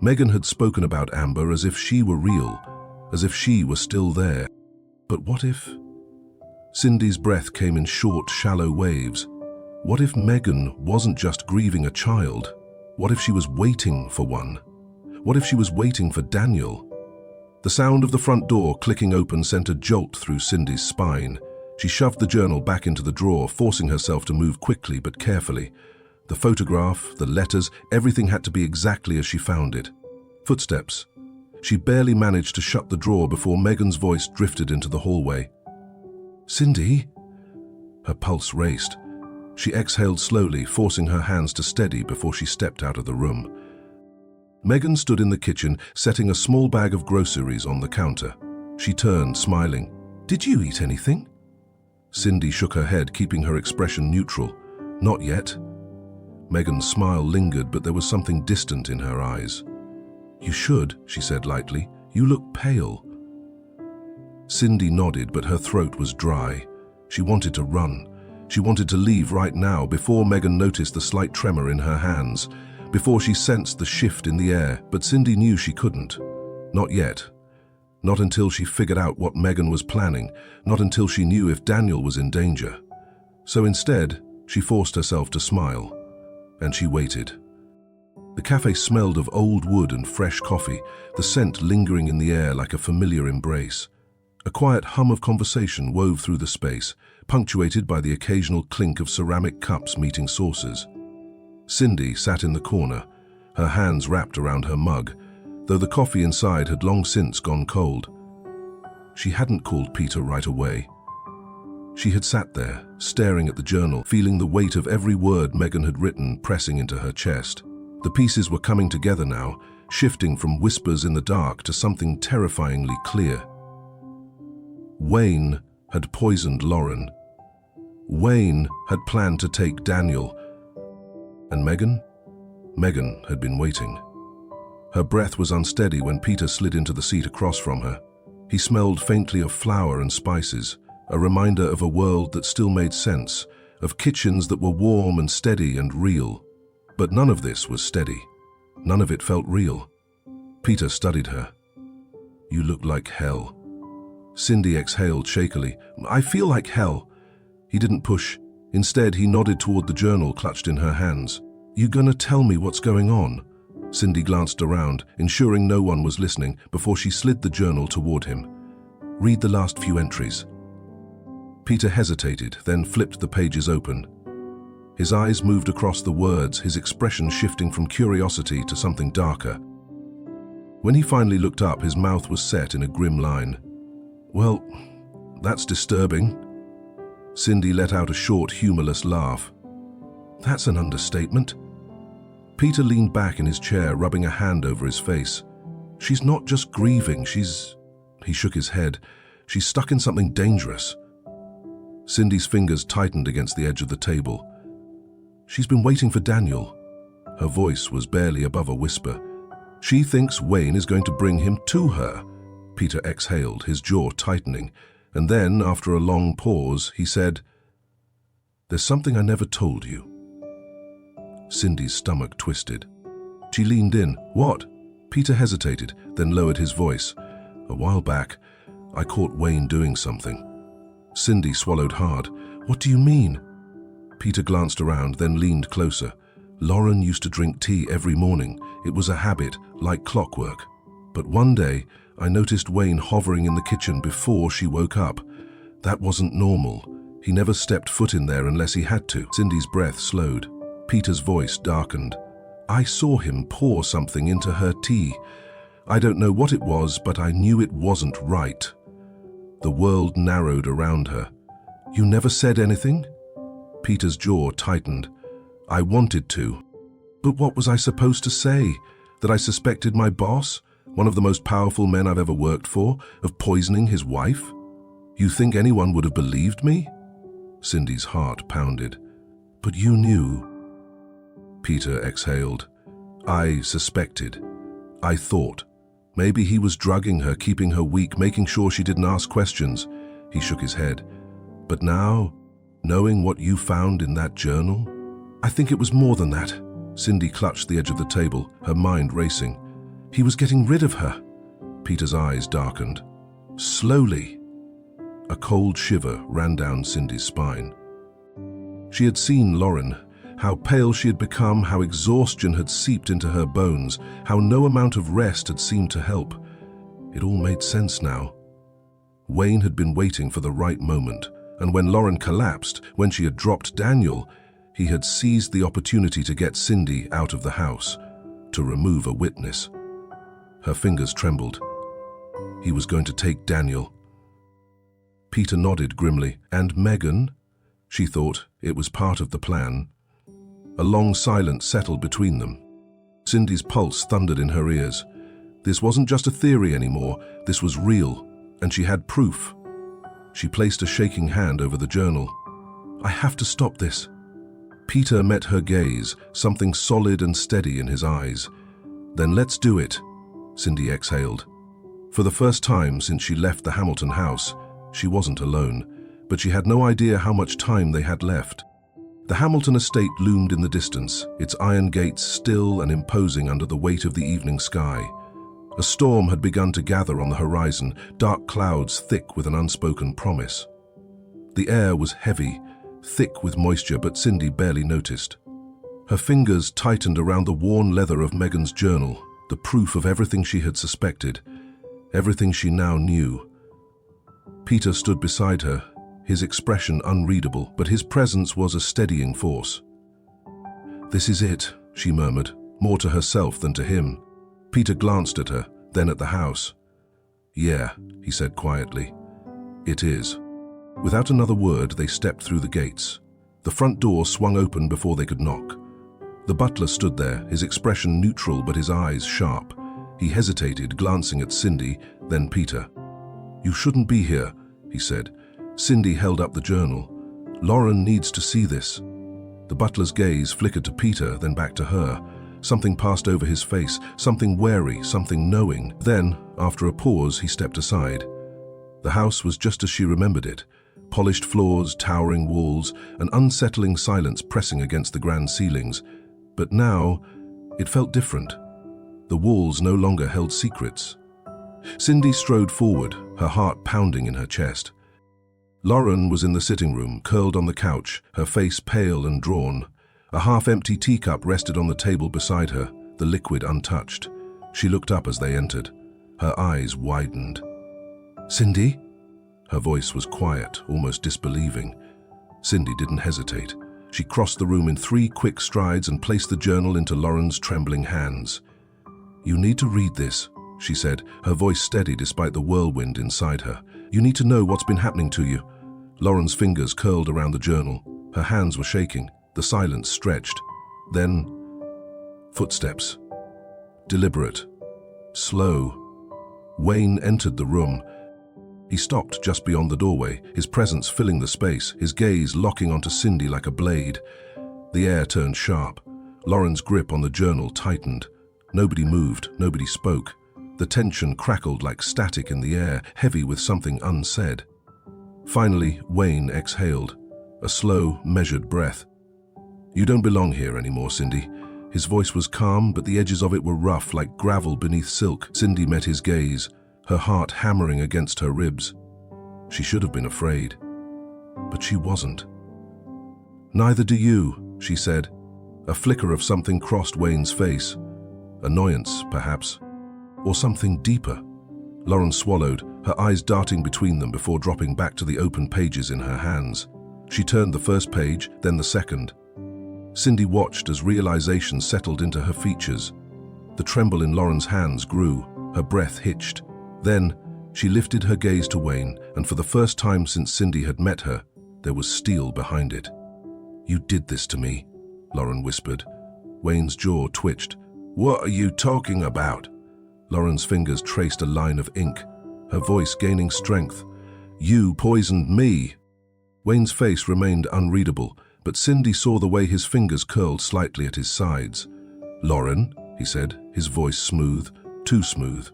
Megan had spoken about Amber as if she were real, as if she were still there. But what if... Cindy's breath came in short, shallow waves. What if Megan wasn't just grieving a child? What if she was waiting for one? What if she was waiting for Daniel? The sound of the front door clicking open sent a jolt through Cindy's spine. She shoved the journal back into the drawer, forcing herself to move quickly but carefully. The photograph, the letters, everything had to be exactly as she found it. Footsteps. She barely managed to shut the drawer before Megan's voice drifted into the hallway. "Cindy?" Her pulse raced. She exhaled slowly, forcing her hands to steady before she stepped out of the room. Megan stood in the kitchen, setting a small bag of groceries on the counter. She turned, smiling. "Did you eat anything?" Cindy shook her head, keeping her expression neutral. "Not yet." Megan's smile lingered, but there was something distant in her eyes. "You should," she said lightly. "You look pale." Cindy nodded, but her throat was dry. She wanted to run. She wanted to leave right now, before Megan noticed the slight tremor in her hands, before she sensed the shift in the air, but Cindy knew she couldn't. Not yet. Not until she figured out what Megan was planning, not until she knew if Daniel was in danger. So instead, she forced herself to smile, and she waited. The cafe smelled of old wood and fresh coffee, the scent lingering in the air like a familiar embrace. A quiet hum of conversation wove through the space, punctuated by the occasional clink of ceramic cups meeting saucers. Cindy sat in the corner, her hands wrapped around her mug, though the coffee inside had long since gone cold. She hadn't called Peter right away. She had sat there, staring at the journal, feeling the weight of every word Megan had written pressing into her chest. The pieces were coming together now, shifting from whispers in the dark to something terrifyingly clear. Wayne had poisoned Lauren. Wayne had planned to take Daniel. And Megan? Megan had been waiting. Her breath was unsteady when Peter slid into the seat across from her. He smelled faintly of flour and spices, a reminder of a world that still made sense, of kitchens that were warm and steady and real. But none of this was steady. None of it felt real. Peter studied her. "You look like hell." Cindy exhaled shakily. "I feel like hell." He didn't push. Instead, he nodded toward the journal clutched in her hands. "You gonna tell me what's going on?" Cindy glanced around, ensuring no one was listening, before she slid the journal toward him. "Read the last few entries." Peter hesitated, then flipped the pages open. His eyes moved across the words, his expression shifting from curiosity to something darker. When he finally looked up, his mouth was set in a grim line. "Well, that's disturbing." Cindy let out a short, humorless laugh. "That's an understatement." Peter leaned back in his chair, rubbing a hand over his face. "She's not just grieving, she's..." He shook his head. "She's stuck in something dangerous." Cindy's fingers tightened against the edge of the table. "She's been waiting for Daniel." Her voice was barely above a whisper. "She thinks Wayne is going to bring him to her." Peter exhaled, his jaw tightening, and then, after a long pause, he said, "There's something I never told you." Cindy's stomach twisted. She leaned in. "What?" Peter hesitated, then lowered his voice. "A while back, I caught Wayne doing something." Cindy swallowed hard. "What do you mean?" Peter glanced around, then leaned closer. "Lauren used to drink tea every morning. It was a habit, like clockwork. But one day, I noticed Wayne hovering in the kitchen before she woke up. That wasn't normal. He never stepped foot in there unless he had to." Cindy's breath slowed. Peter's voice darkened. "I saw him pour something into her tea. I don't know what it was, but I knew it wasn't right." The world narrowed around her. "You never said anything?" Peter's jaw tightened. "I wanted to. But what was I supposed to say? That I suspected my boss, one of the most powerful men I've ever worked for, of poisoning his wife? You think anyone would have believed me?" Cindy's heart pounded. "But you knew." Peter exhaled. "I suspected. I thought. Maybe he was drugging her, keeping her weak, making sure she didn't ask questions." He shook his head. "But now, knowing what you found in that journal, I think it was more than that." Cindy clutched the edge of the table, her mind racing. "He was getting rid of her." Peter's eyes darkened. Slowly. A cold shiver ran down Cindy's spine. She had seen Lauren, how pale she had become, how exhaustion had seeped into her bones, how no amount of rest had seemed to help. It all made sense now. Wayne had been waiting for the right moment, and when Lauren collapsed, when she had dropped Daniel, he had seized the opportunity to get Cindy out of the house, to remove a witness. Her fingers trembled. He was going to take Daniel. Peter nodded grimly. "And Megan?" She thought it was part of the plan. A long silence settled between them. Cindy's pulse thundered in her ears. This wasn't just a theory anymore, this was real, and she had proof. She placed a shaking hand over the journal. "I have to stop this." Peter met her gaze, something solid and steady in his eyes. "Then let's do it," Cindy exhaled. For the first time since she left the Hamilton house, she wasn't alone, but she had no idea how much time they had left. The Hamilton estate loomed in the distance, its iron gates still and imposing under the weight of the evening sky. A storm had begun to gather on the horizon, dark clouds thick with an unspoken promise. The air was heavy, thick with moisture, but Cindy barely noticed. Her fingers tightened around the worn leather of Megan's journal, the proof of everything she had suspected, everything she now knew. Peter stood beside her, his expression unreadable, but his presence was a steadying force. "This is it," she murmured, more to herself than to him. Peter glanced at her, then at the house. "Yeah," he said quietly. "It is." Without another word, they stepped through the gates. The front door swung open before they could knock. The butler stood there, his expression neutral but his eyes sharp. He hesitated, glancing at Cindy, then Peter. "You shouldn't be here," he said. Cindy held up the journal. "Lauren needs to see this." The butler's gaze flickered to Peter, then back to her. Something passed over his face, something wary, something knowing. Then, after a pause, he stepped aside. The house was just as she remembered it. Polished floors, towering walls, an unsettling silence pressing against the grand ceilings. But now, it felt different. The walls no longer held secrets. Cindy strode forward, her heart pounding in her chest. Lauren was in the sitting room, curled on the couch, her face pale and drawn. A half-empty teacup rested on the table beside her, the liquid untouched. She looked up as they entered. Her eyes widened. "Cindy?" Her voice was quiet, almost disbelieving. Cindy didn't hesitate. She crossed the room in 3 quick strides and placed the journal into Lauren's trembling hands. "You need to read this," she said, her voice steady despite the whirlwind inside her. "You need to know what's been happening to you." Lauren's fingers curled around the journal. Her hands were shaking. The silence stretched. Then, footsteps. Deliberate. Slow. Wayne entered the room. He stopped just beyond the doorway, his presence filling the space, his gaze locking onto Cindy like a blade. The air turned sharp. Lauren's grip on the journal tightened. Nobody moved, nobody spoke. The tension crackled like static in the air, heavy with something unsaid. Finally, Wayne exhaled, a slow, measured breath. "You don't belong here anymore, Cindy." His voice was calm, but the edges of it were rough, like gravel beneath silk. Cindy met his gaze, her heart hammering against her ribs. She should have been afraid, but she wasn't. "Neither do you," she said. A flicker of something crossed Wayne's face. Annoyance, perhaps, or something deeper. Lauren swallowed, her eyes darting between them before dropping back to the open pages in her hands. She turned the first page, then the second. Cindy watched as realization settled into her features. The tremble in Lauren's hands grew, her breath hitched. Then, she lifted her gaze to Wayne, and for the first time since Cindy had met her, there was steel behind it. "You did this to me," Lauren whispered. Wayne's jaw twitched. "What are you talking about?" Lauren's fingers traced a line of ink, her voice gaining strength. "You poisoned me." Wayne's face remained unreadable, but Cindy saw the way his fingers curled slightly at his sides. "Lauren," he said, his voice smooth, too smooth.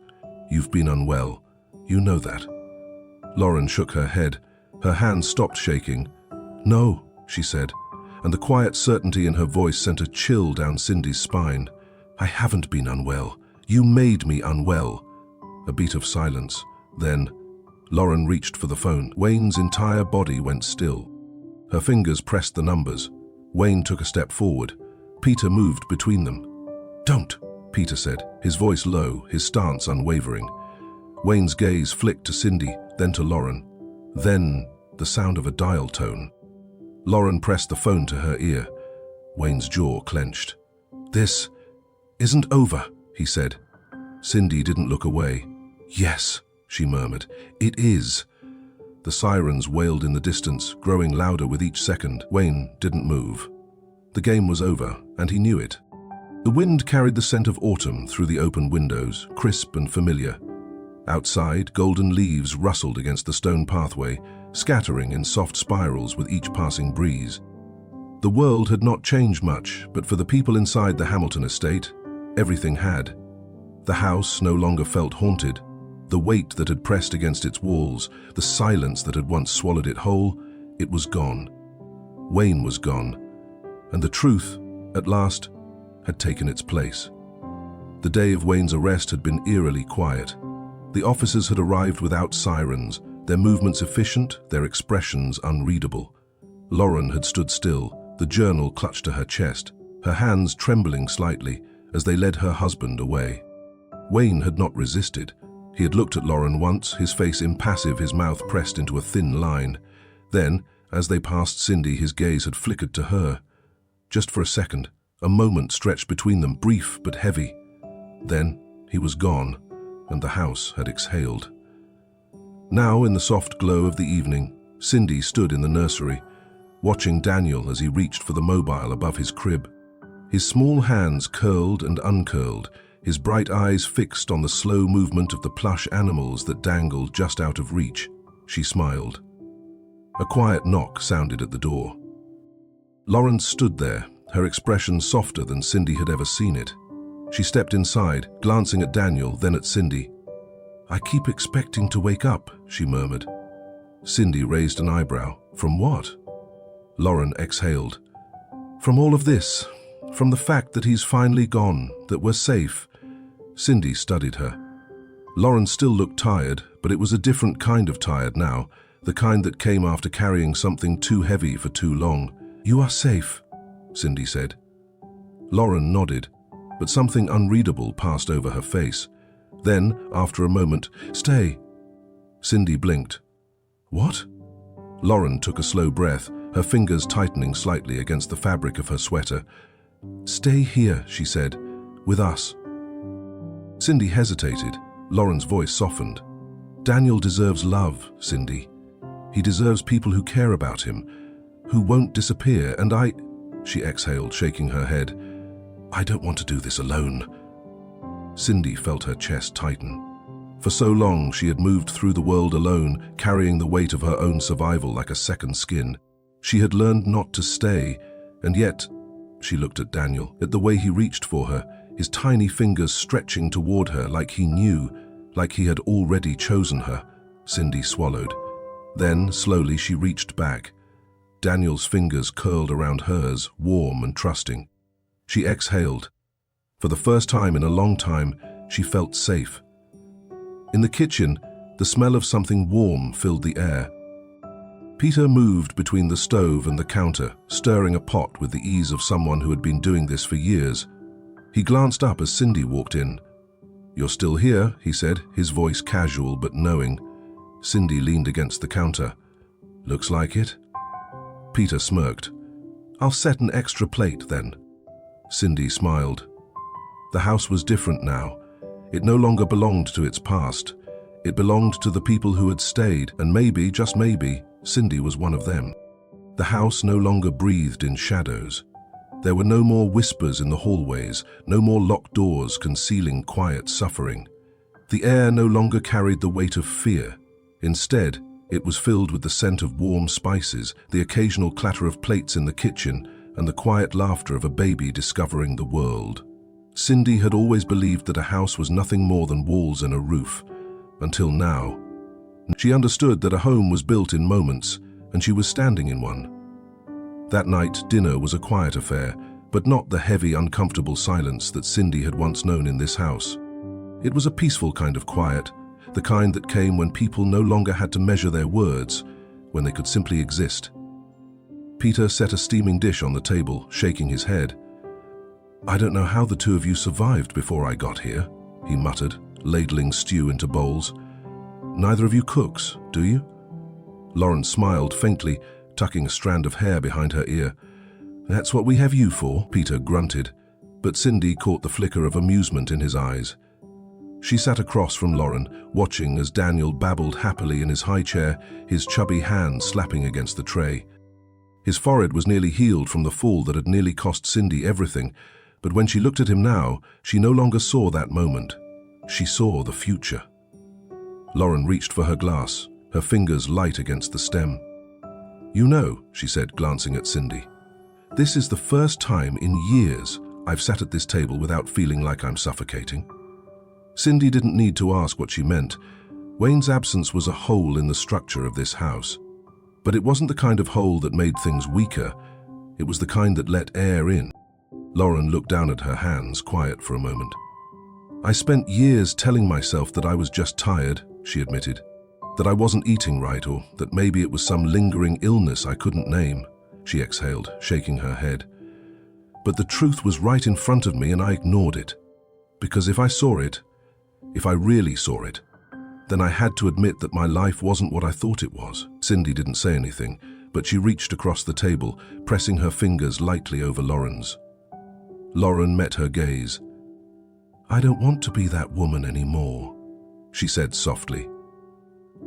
"You've been unwell. You know that." Lauren shook her head. Her hands stopped shaking. "No," she said, and the quiet certainty in her voice sent a chill down Cindy's spine. "I haven't been unwell. You made me unwell." A beat of silence. Then, Lauren reached for the phone. Wayne's entire body went still. Her fingers pressed the numbers. Wayne took a step forward. Peter moved between them. "Don't," Peter said, his voice low, his stance unwavering. Wayne's gaze flicked to Cindy, then to Lauren. Then, the sound of a dial tone. Lauren pressed the phone to her ear. Wayne's jaw clenched. "This isn't over," he said. Cindy didn't look away. "Yes," she murmured, "it is." The sirens wailed in the distance, growing louder with each second. Wayne didn't move. The game was over, and he knew it. The wind carried the scent of autumn through the open windows, crisp and familiar. Outside, golden leaves rustled against the stone pathway, scattering in soft spirals with each passing breeze. The world had not changed much, but for the people inside the Hamilton estate, everything had. The house no longer felt haunted. The weight that had pressed against its walls, the silence that had once swallowed it whole, it was gone. Wayne was gone, and the truth, at last, had taken its place. The day of Wayne's arrest had been eerily quiet. The officers had arrived without sirens, their movements efficient, their expressions unreadable. Lauren had stood still, the journal clutched to her chest, her hands trembling slightly as they led her husband away. Wayne had not resisted. He had looked at Lauren once, his face impassive, his mouth pressed into a thin line. Then, as they passed Cindy, his gaze had flickered to her. Just for a second, a moment stretched between them, brief but heavy. Then, he was gone, and the house had exhaled. Now, in the soft glow of the evening, Cindy stood in the nursery, watching Daniel as he reached for the mobile above his crib. His small hands curled and uncurled, his bright eyes fixed on the slow movement of the plush animals that dangled just out of reach. She smiled. A quiet knock sounded at the door. Lauren stood there, her expression softer than Cindy had ever seen it. She stepped inside, glancing at Daniel, then at Cindy. "I keep expecting to wake up," she murmured. Cindy raised an eyebrow. "From what?" Lauren exhaled. "From all of this. From the fact that he's finally gone, that we're safe." Cindy studied her. Lauren still looked tired, but it was a different kind of tired now, the kind that came after carrying something too heavy for too long. "You are safe," Cindy said. Lauren nodded, but something unreadable passed over her face. Then, after a moment, "Stay." Cindy blinked. "What?" Lauren took a slow breath, her fingers tightening slightly against the fabric of her sweater. "Stay here," she said, "with us." Cindy hesitated. Lauren's voice softened. "Daniel deserves love, Cindy. He deserves people who care about him, who won't disappear, and She exhaled, shaking her head. "I don't want to do this alone." Cindy felt her chest tighten. For so long she had moved through the world alone, carrying the weight of her own survival like a second skin. She had learned not to stay, and yet, she looked at Daniel, at the way he reached for her, his tiny fingers stretching toward her like he knew, like he had already chosen her. Cindy swallowed. Then, slowly, she reached back. Daniel's fingers curled around hers, warm and trusting. She exhaled. For the first time in a long time, she felt safe. In the kitchen, the smell of something warm filled the air. Peter moved between the stove and the counter, stirring a pot with the ease of someone who had been doing this for years. He glanced up as Cindy walked in. "You're still here," he said, his voice casual but knowing. Cindy leaned against the counter. "Looks like it." Peter smirked. "I'll set an extra plate then." Cindy smiled. The house was different now. It no longer belonged to its past. It belonged to the people who had stayed, and maybe, just maybe, Cindy was one of them. The house no longer breathed in shadows. There were no more whispers in the hallways, no more locked doors concealing quiet suffering. The air no longer carried the weight of fear. Instead, it was filled with the scent of warm spices, the occasional clatter of plates in the kitchen, and the quiet laughter of a baby discovering the world. Cindy had always believed that a house was nothing more than walls and a roof, until now. She understood that a home was built in moments, and she was standing in one. That night, dinner was a quiet affair, but not the heavy, uncomfortable silence that Cindy had once known in this house. It was a peaceful kind of quiet, the kind that came when people no longer had to measure their words, when they could simply exist. Peter set a steaming dish on the table, shaking his head. "I don't know how the two of you survived before I got here," he muttered, ladling stew into bowls. "Neither of you cooks, do you?" Lauren smiled faintly, tucking a strand of hair behind her ear. "That's what we have you for," Peter grunted, but Cindy caught the flicker of amusement in his eyes. She sat across from Lauren, watching as Daniel babbled happily in his high chair, his chubby hand slapping against the tray. His forehead was nearly healed from the fall that had nearly cost Cindy everything, but when she looked at him now, she no longer saw that moment. She saw the future. Lauren reached for her glass, her fingers light against the stem. "You know," she said, glancing at Cindy, "this is the first time in years I've sat at this table without feeling like I'm suffocating." Cindy didn't need to ask what she meant. Wayne's absence was a hole in the structure of this house. But it wasn't the kind of hole that made things weaker. It was the kind that let air in. Lauren looked down at her hands, quiet for a moment. I spent years telling myself that I was just tired, she admitted, that I wasn't eating right, or that maybe it was some lingering illness I couldn't name, she exhaled, shaking her head. But the truth was right in front of me and I ignored it. Because if I saw it, if I really saw it, then I had to admit that my life wasn't what I thought it was. Cindy didn't say anything, but she reached across the table, pressing her fingers lightly over Lauren's. Lauren met her gaze. "I don't want to be that woman anymore," she said softly.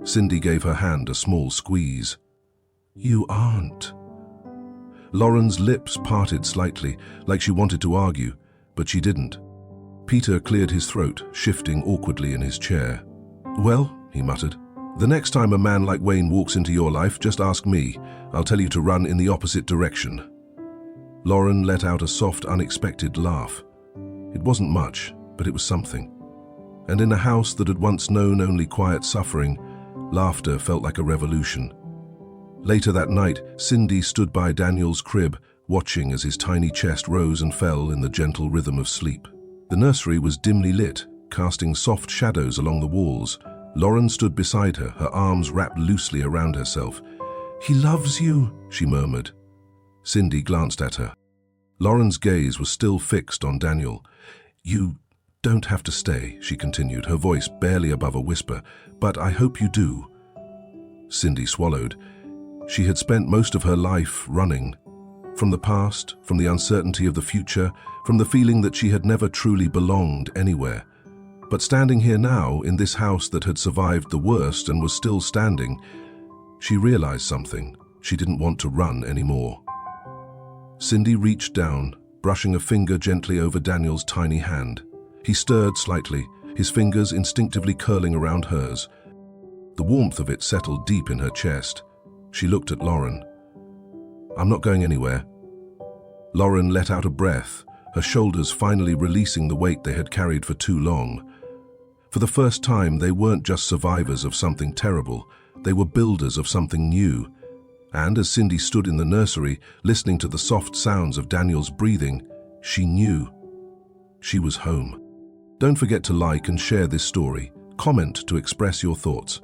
Cindy gave her hand a small squeeze. "You aren't." Lauren's lips parted slightly, like she wanted to argue, but she didn't. Peter cleared his throat, shifting awkwardly in his chair. "Well," he muttered, "the next time a man like Wayne walks into your life, just ask me. I'll tell you to run in the opposite direction." Lauren let out a soft, unexpected laugh. It wasn't much, but it was something. And in a house that had once known only quiet suffering, laughter felt like a revolution. Later that night, Cindy stood by Daniel's crib, watching as his tiny chest rose and fell in the gentle rhythm of sleep. The nursery was dimly lit, casting soft shadows along the walls. Lauren stood beside her, her arms wrapped loosely around herself. "He loves you," she murmured. Cindy glanced at her. Lauren's gaze was still fixed on Daniel. "You don't have to stay," she continued, her voice barely above a whisper, "but I hope you do." Cindy swallowed. She had spent most of her life running. From the past, from the uncertainty of the future, from the feeling that she had never truly belonged anywhere. But standing here now, in this house that had survived the worst and was still standing, she realized something. She didn't want to run anymore. Cindy reached down, brushing a finger gently over Daniel's tiny hand. He stirred slightly, his fingers instinctively curling around hers. The warmth of it settled deep in her chest. She looked at Lauren. "I'm not going anywhere." Lauren let out a breath, her shoulders finally releasing the weight they had carried for too long. For the first time, they weren't just survivors of something terrible, they were builders of something new. And as Cindy stood in the nursery, listening to the soft sounds of Daniel's breathing, she knew she was home. Don't forget to like and share this story. Comment to express your thoughts.